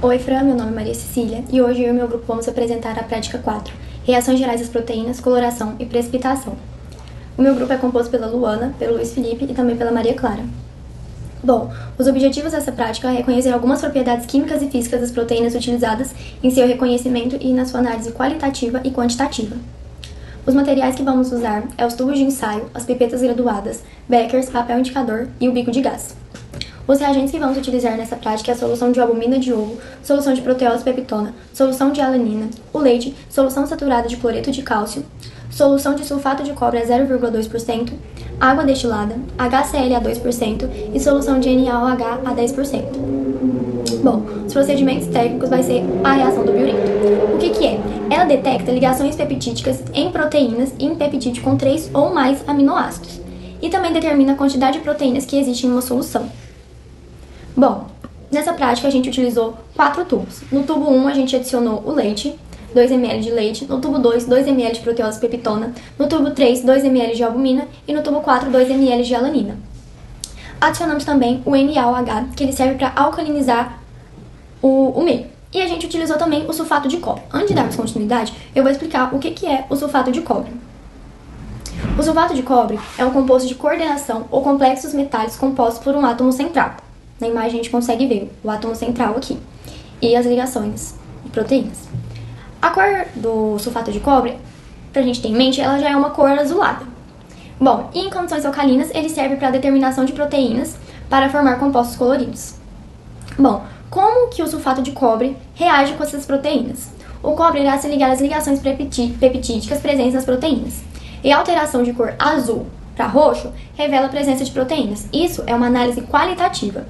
Oi, Fran, meu nome é Maria Cecília e hoje eu e meu grupo vamos apresentar a prática 4, Reações gerais das proteínas, coloração e precipitação. O meu grupo é composto pela Luana, pelo Luiz Felipe e também pela Maria Clara. Bom, os objetivos dessa prática é reconhecer algumas propriedades químicas e físicas das proteínas utilizadas em seu reconhecimento e na sua análise qualitativa e quantitativa. Os materiais que vamos usar é os tubos de ensaio, as pipetas graduadas, beckers, papel indicador e o bico de gás. Os reagentes que vamos utilizar nessa prática é a solução de albumina de ovo, solução de proteose peptona, solução de alanina, o leite, solução saturada de cloreto de cálcio, solução de sulfato de cobre a 0,2%, água destilada, HCl a 2% e solução de NaOH a 10%. Bom, os procedimentos técnicos vai ser a reação do biurito. O que é? Ela detecta ligações peptídicas em proteínas e em peptídeo com 3 ou mais aminoácidos e também determina a quantidade de proteínas que existem em uma solução. Bom, nessa prática a gente utilizou 4 tubos. No tubo 1 a gente adicionou o leite, 2 ml de leite, no tubo 2, 2 ml de proteose peptona, no tubo 3, 2 ml de albumina e no tubo 4, 2 ml de alanina. Adicionamos também o NaOH, que ele serve para alcalinizar o meio. E a gente utilizou também o sulfato de cobre. Antes de darmos continuidade, eu vou explicar o que é o sulfato de cobre. O sulfato de cobre é um composto de coordenação ou complexos metálicos compostos por um átomo central. Na imagem a gente consegue ver o átomo central aqui e as ligações de proteínas. A cor do sulfato de cobre, pra gente ter em mente, ela já é uma cor azulada. Bom, e em condições alcalinas, ele serve para a determinação de proteínas para formar compostos coloridos. Bom, como que o sulfato de cobre reage com essas proteínas? O cobre irá se ligar às ligações peptídicas presentes nas proteínas. E a alteração de cor azul para roxo revela a presença de proteínas. Isso é uma análise qualitativa.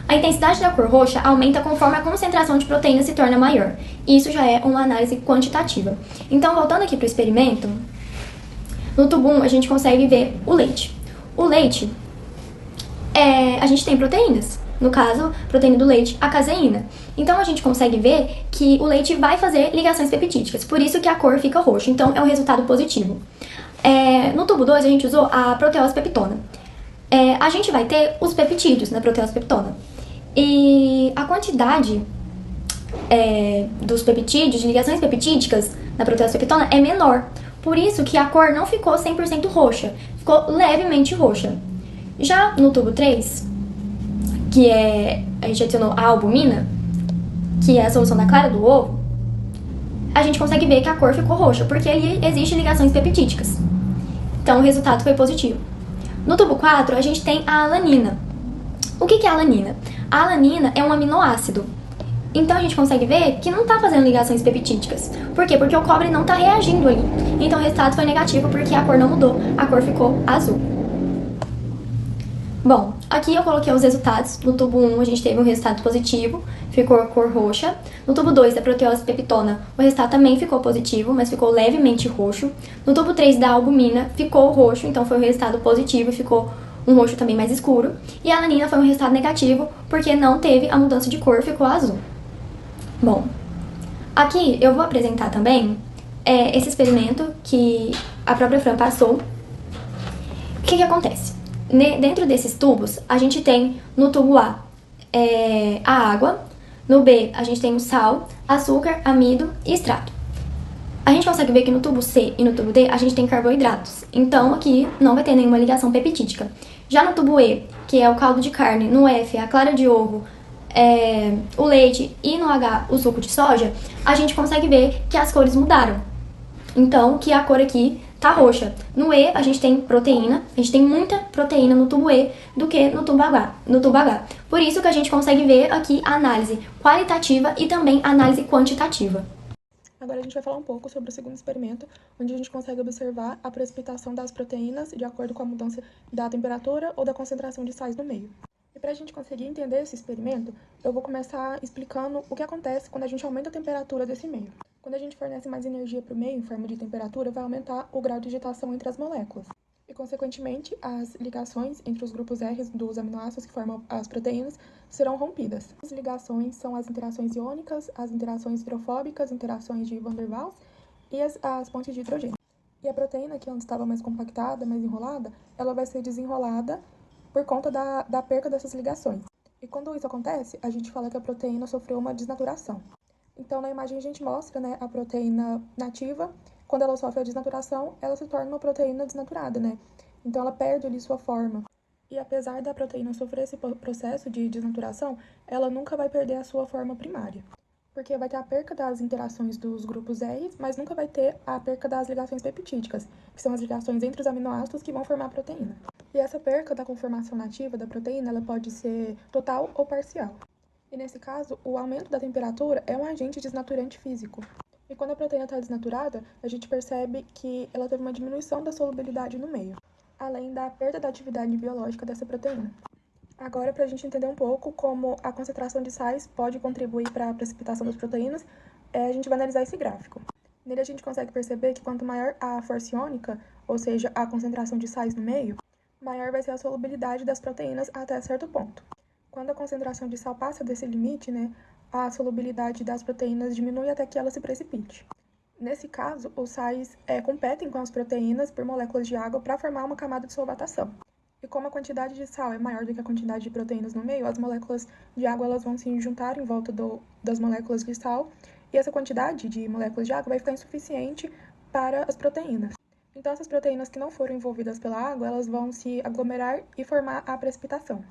A intensidade da cor roxa aumenta conforme a concentração de proteínas se torna maior. Isso já é uma análise quantitativa. Então, voltando aqui para o experimento, no tubo 1 a gente consegue ver o leite. O leite, a gente tem proteínas. No caso, proteína do leite, a caseína. Então, a gente consegue ver que o leite vai fazer ligações peptídicas. Por isso que a cor fica roxa. Então, é um resultado positivo. No tubo 2, a gente usou a proteose peptona. A gente vai ter os peptídeos na proteose peptona. E a quantidade dos peptídeos, de ligações peptídicas na proteose peptona é menor. Por isso que a cor não ficou 100% roxa, ficou levemente roxa. Já no tubo 3, que a gente adicionou a albumina, que é a solução da clara do ovo, a gente consegue ver que a cor ficou roxa, porque ali existem ligações peptídicas. Então o resultado foi positivo. No tubo 4, a gente tem a alanina. O que é a alanina? A alanina é um aminoácido. Então a gente consegue ver que não está fazendo ligações peptídicas. Por quê? Porque o cobre não está reagindo ali. Então o resultado foi negativo porque a cor não mudou, a cor ficou azul. Bom, aqui eu coloquei os resultados. No tubo 1 a gente teve um resultado positivo, ficou a cor roxa. No tubo 2 da proteose peptona, o resultado também ficou positivo, mas ficou levemente roxo. No tubo 3 da albumina, ficou roxo, então foi um resultado positivo e ficou um roxo também mais escuro. E a alanina foi um resultado negativo, porque não teve a mudança de cor, ficou azul. Bom, aqui eu vou apresentar também esse experimento que a própria Fran passou. O que acontece? Dentro desses tubos, a gente tem no tubo A a água, no B a gente tem o sal, açúcar, amido e extrato. A gente consegue ver que no tubo C e no tubo D a gente tem carboidratos, então aqui não vai ter nenhuma ligação peptídica. Já no tubo E, que é o caldo de carne, no F a clara de ovo, o leite e no H o suco de soja, a gente consegue ver que as cores mudaram. Então, que a cor aqui tá roxa. No E, a gente tem proteína, a gente tem muita proteína no tubo E do que no tubo H. Por isso que a gente consegue ver aqui a análise qualitativa e também a análise quantitativa. Agora a gente vai falar um pouco sobre o segundo experimento, onde a gente consegue observar a precipitação das proteínas de acordo com a mudança da temperatura ou da concentração de sais no meio. E para a gente conseguir entender esse experimento, eu vou começar explicando o que acontece quando a gente aumenta a temperatura desse meio. Quando a gente fornece mais energia para o meio em forma de temperatura, vai aumentar o grau de agitação entre as moléculas. E, consequentemente, as ligações entre os grupos R dos aminoácidos que formam as proteínas serão rompidas. As ligações são as interações iônicas, as interações hidrofóbicas, interações de Van der Waals e as pontes de hidrogênio. E a proteína, que antes estava mais compactada, mais enrolada, ela vai ser desenrolada por conta da perca dessas ligações. E quando isso acontece, a gente fala que a proteína sofreu uma desnaturação. Então, na imagem a gente mostra, né, a proteína nativa. Quando ela sofre a desnaturação, ela se torna uma proteína desnaturada, né? Então, ela perde ali sua forma. E apesar da proteína sofrer esse processo de desnaturação, ela nunca vai perder a sua forma primária. Porque vai ter a perca das interações dos grupos R, mas nunca vai ter a perca das ligações peptídicas, que são as ligações entre os aminoácidos que vão formar a proteína. E essa perca da conformação nativa da proteína, ela pode ser total ou parcial. E nesse caso, o aumento da temperatura é um agente desnaturante físico. E quando a proteína está desnaturada, a gente percebe que ela teve uma diminuição da solubilidade no meio, além da perda da atividade biológica dessa proteína. Agora, para a gente entender um pouco como a concentração de sais pode contribuir para a precipitação das proteínas, a gente vai analisar esse gráfico. Nele a gente consegue perceber que quanto maior a força iônica, ou seja, a concentração de sais no meio, maior vai ser a solubilidade das proteínas até certo ponto. Quando a concentração de sal passa desse limite, né, a solubilidade das proteínas diminui até que ela se precipite. Nesse caso, os sais competem com as proteínas por moléculas de água para formar uma camada de solvatação. E como a quantidade de sal é maior do que a quantidade de proteínas no meio, as moléculas de água elas vão se juntar em volta das moléculas de sal, e essa quantidade de moléculas de água vai ficar insuficiente para as proteínas. Então, essas proteínas que não foram envolvidas pela água, elas vão se aglomerar e formar a precipitação.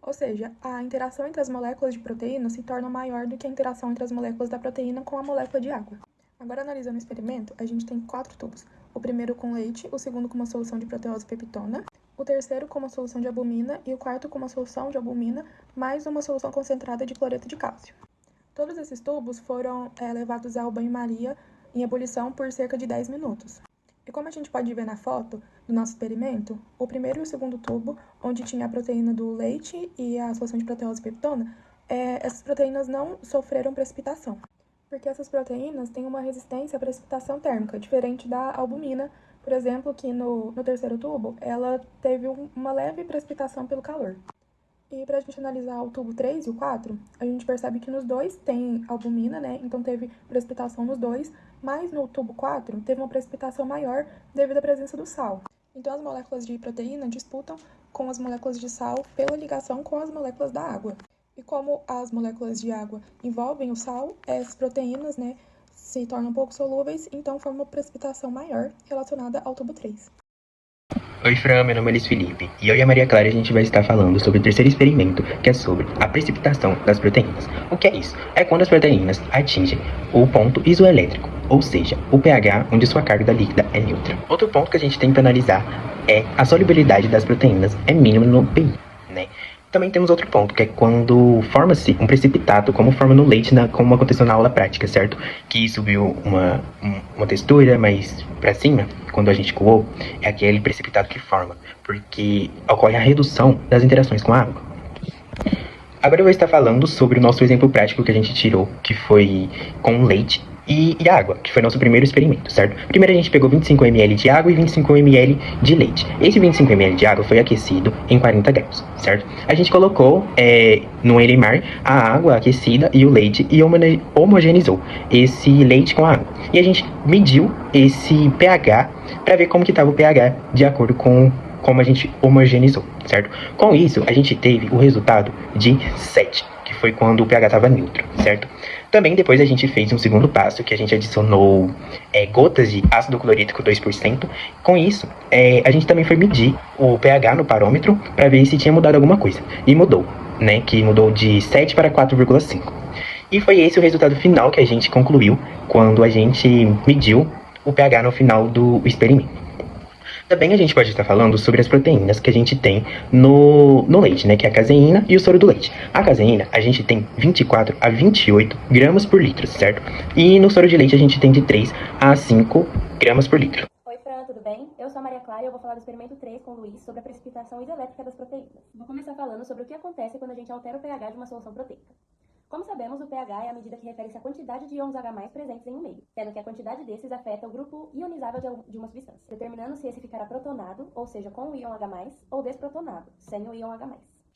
Ou seja, a interação entre as moléculas de proteína se torna maior do que a interação entre as moléculas da proteína com a molécula de água. Agora, analisando o experimento, a gente tem 4 tubos. O primeiro com leite, o segundo com uma solução de proteose peptona, o terceiro com uma solução de albumina e o quarto com uma solução de albumina mais uma solução concentrada de cloreto de cálcio. Todos esses tubos foram levados ao banho-maria em ebulição por cerca de 10 minutos. E como a gente pode ver na foto do nosso experimento, o primeiro e o segundo tubo, onde tinha a proteína do leite e a solução de proteose peptona, essas proteínas não sofreram precipitação, porque essas proteínas têm uma resistência à precipitação térmica, diferente da albumina, por exemplo, que no terceiro tubo, ela teve uma leve precipitação pelo calor. E para a gente analisar o tubo 3 e o 4, a gente percebe que nos dois tem albumina, né? Então teve precipitação nos dois, mas no tubo 4 teve uma precipitação maior devido à presença do sal. Então as moléculas de proteína disputam com as moléculas de sal pela ligação com as moléculas da água. E como as moléculas de água envolvem o sal, essas proteínas, né, se tornam pouco solúveis, então forma uma precipitação maior relacionada ao tubo 3. Oi, Fran, meu nome é Luiz Felipe, e eu e a Maria Clara a gente vai estar falando sobre o terceiro experimento, que é sobre a precipitação das proteínas. O que é isso? É quando as proteínas atingem o ponto isoelétrico, ou seja, o pH onde sua carga líquida é neutra. Outro ponto que a gente tenta analisar é a solubilidade das proteínas é mínima no pI, né? Também temos outro ponto, que é quando forma-se um precipitado, como forma no leite, como aconteceu na aula prática, certo? Que subiu uma textura mais para cima, quando a gente coou, é aquele precipitado que forma, porque ocorre a redução das interações com a água. Agora eu vou estar falando sobre o nosso exemplo prático que a gente tirou, que foi com leite e água, que foi nosso primeiro experimento, certo? Primeiro a gente pegou 25 ml de água e 25 ml de leite. Esse 25 ml de água foi aquecido em 40 graus, certo? A gente colocou no Elimar a água aquecida e o leite e homogeneizou esse leite com a água. E a gente mediu esse pH para ver como que estava o pH de acordo com como a gente homogeneizou, certo? Com isso, a gente teve o resultado de 7, que foi quando o pH estava neutro, certo? Também depois a gente fez um segundo passo, que a gente adicionou gotas de ácido clorídrico 2%. Com isso, a gente também foi medir o pH no parâmetro para ver se tinha mudado alguma coisa. E mudou, né? Que mudou de 7 para 4,5. E foi esse o resultado final que a gente concluiu quando a gente mediu o pH no final do experimento. Também a gente pode estar falando sobre as proteínas que a gente tem no leite, né? Que é a caseína e o soro do leite. A caseína, a gente tem 24 a 28 gramas por litro, certo? E no soro de leite a gente tem de 3 a 5 gramas por litro. Oi, Fran, tudo bem? Eu sou a Maria Clara e eu vou falar do experimento 3 com o Luiz sobre a precipitação isoelétrica das proteínas. Vou começar falando sobre o que acontece quando a gente altera o pH de uma solução proteica. Como sabemos, o pH é a medida que refere-se à quantidade de íons H+ presentes em um meio, sendo que a quantidade desses afeta o grupo ionizável de uma substância, determinando se esse ficará protonado, ou seja, com o íon H+, ou desprotonado, sem o íon H+.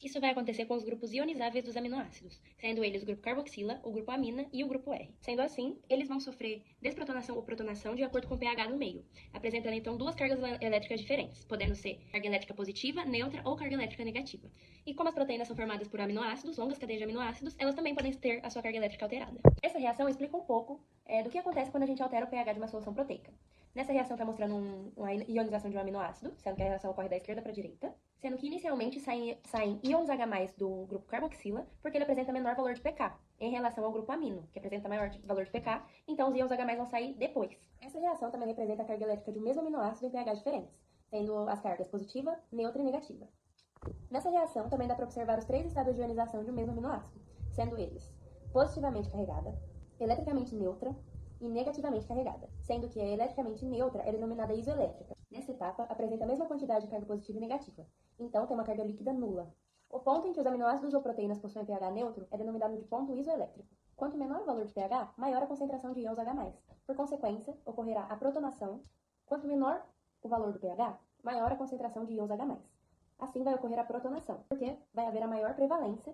Isso vai acontecer com os grupos ionizáveis dos aminoácidos, sendo eles o grupo carboxila, o grupo amina e o grupo R. Sendo assim, eles vão sofrer desprotonação ou protonação de acordo com o pH no meio, apresentando então duas cargas elétricas diferentes, podendo ser carga elétrica positiva, neutra ou carga elétrica negativa. E como as proteínas são formadas por aminoácidos, longas cadeias de aminoácidos, elas também podem ter a sua carga elétrica alterada. Essa reação explica um pouco do que acontece quando a gente altera o pH de uma solução proteica. Nessa reação está mostrando uma ionização de um aminoácido, sendo que a reação ocorre da esquerda para a direita, sendo que inicialmente saem íons H+, do grupo carboxila, porque ele apresenta menor valor de pK, em relação ao grupo amino, que apresenta maior valor de pK, então os íons H+, vão sair depois. Essa reação também representa a carga elétrica de um mesmo aminoácido em pH diferentes, tendo as cargas positiva, neutra e negativa. Nessa reação também dá para observar os três estados de ionização de um mesmo aminoácido, sendo eles positivamente carregada, eletricamente neutra e negativamente carregada, sendo que a eletricamente neutra é denominada isoelétrica. Nessa etapa, apresenta a mesma quantidade de carga positiva e negativa, então tem uma carga líquida nula. O ponto em que os aminoácidos ou proteínas possuem pH neutro é denominado de ponto isoelétrico. Quanto menor o valor de pH, maior a concentração de íons H+. Por consequência, ocorrerá a protonação. Quanto menor o valor do pH, maior a concentração de íons H+. Assim vai ocorrer a protonação, porque vai haver a maior prevalência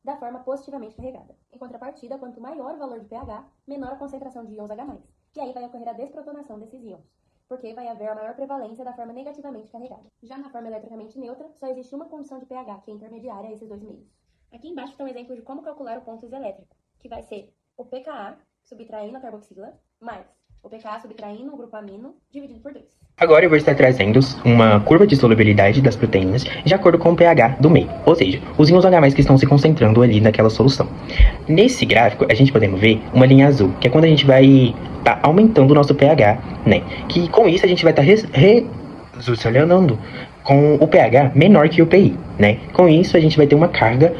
da forma positivamente carregada. Em contrapartida, quanto maior o valor de pH, menor a concentração de íons H+. E aí vai ocorrer a desprotonação desses íons, porque vai haver a maior prevalência da forma negativamente carregada. Já na forma eletricamente neutra, só existe uma condição de pH, que é intermediária a esses dois meios. Aqui embaixo está um exemplo de como calcular o ponto isoelétrico, que vai ser o pKa subtraindo a carboxila, mais o pKa subtraindo o grupo amino, dividido por 2. Agora eu vou estar trazendo uma curva de solubilidade das proteínas de acordo com o pH do meio, ou seja, os íons H+, que estão se concentrando ali naquela solução. Nesse gráfico, a gente podemos ver uma linha azul, que é quando a gente vai estar aumentando o nosso pH, né? Que com isso a gente vai estar relacionando com o pH menor que o pI, né? Com isso a gente vai ter uma carga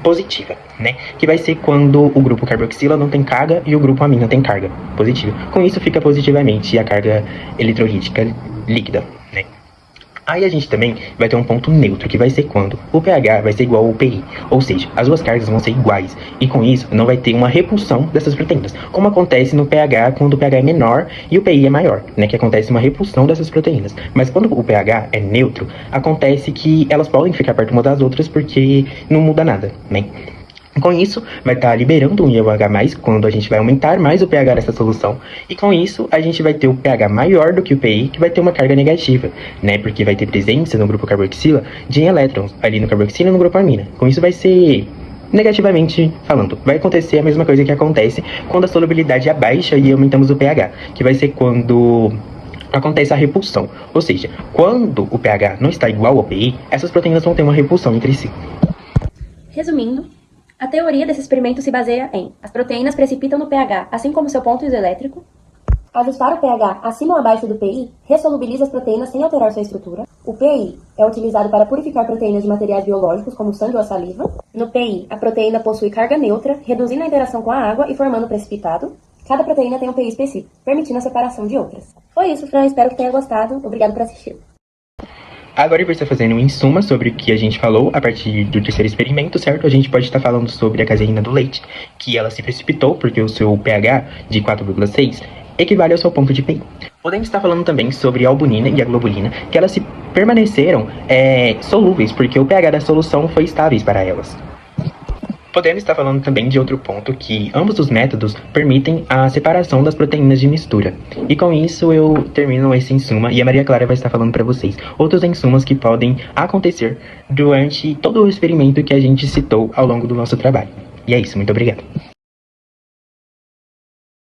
positiva, né? Que vai ser quando o grupo carboxila não tem carga e o grupo amina tem carga positiva. Com isso fica positivamente a carga eletrolítica líquida, né? Aí a gente também vai ter um ponto neutro, que vai ser quando o pH vai ser igual ao pI, ou seja, as duas cargas vão ser iguais, e com isso não vai ter uma repulsão dessas proteínas, como acontece no pH quando o pH é menor e o pI é maior, né, que acontece uma repulsão dessas proteínas. Mas quando o pH é neutro, acontece que elas podem ficar perto uma das outras porque não muda nada, né? Com isso, vai estar liberando um íon H+, quando a gente vai aumentar mais o pH dessa solução. E com isso, a gente vai ter o pH maior do que o pI, que vai ter uma carga negativa, né? Porque vai ter presença no grupo carboxila de elétrons, ali no carboxila e no grupo amina. Com isso vai ser, negativamente falando, vai acontecer a mesma coisa que acontece quando a solubilidade é baixa e aumentamos o pH, que vai ser quando acontece a repulsão. Ou seja, quando o pH não está igual ao pI, essas proteínas vão ter uma repulsão entre si. Resumindo, a teoria desse experimento se baseia em: as proteínas precipitam no pH, assim como seu ponto isoelétrico. Ajustar o pH acima ou abaixo do pI ressolubiliza as proteínas sem alterar sua estrutura. O pI é utilizado para purificar proteínas de materiais biológicos, como o sangue ou a saliva. No pI, a proteína possui carga neutra, reduzindo a interação com a água e formando precipitado. Cada proteína tem um pI específico, permitindo a separação de outras. Foi isso, Fran. Espero que tenha gostado. Obrigado por assistir. Agora eu vou estar fazendo em suma sobre o que a gente falou a partir do terceiro experimento, certo? A gente pode estar falando sobre a caseína do leite, que ela se precipitou porque o seu pH de 4,6 equivale ao seu ponto de pI. Podemos estar falando também sobre a albumina e a globulina, que elas se permaneceram solúveis porque o pH da solução foi estável para elas. Podemos estar falando também de outro ponto, que ambos os métodos permitem a separação das proteínas de mistura. E com isso eu termino esse insuma e a Maria Clara vai estar falando para vocês outros insumos que podem acontecer durante todo o experimento que a gente citou ao longo do nosso trabalho. E é isso, muito obrigado.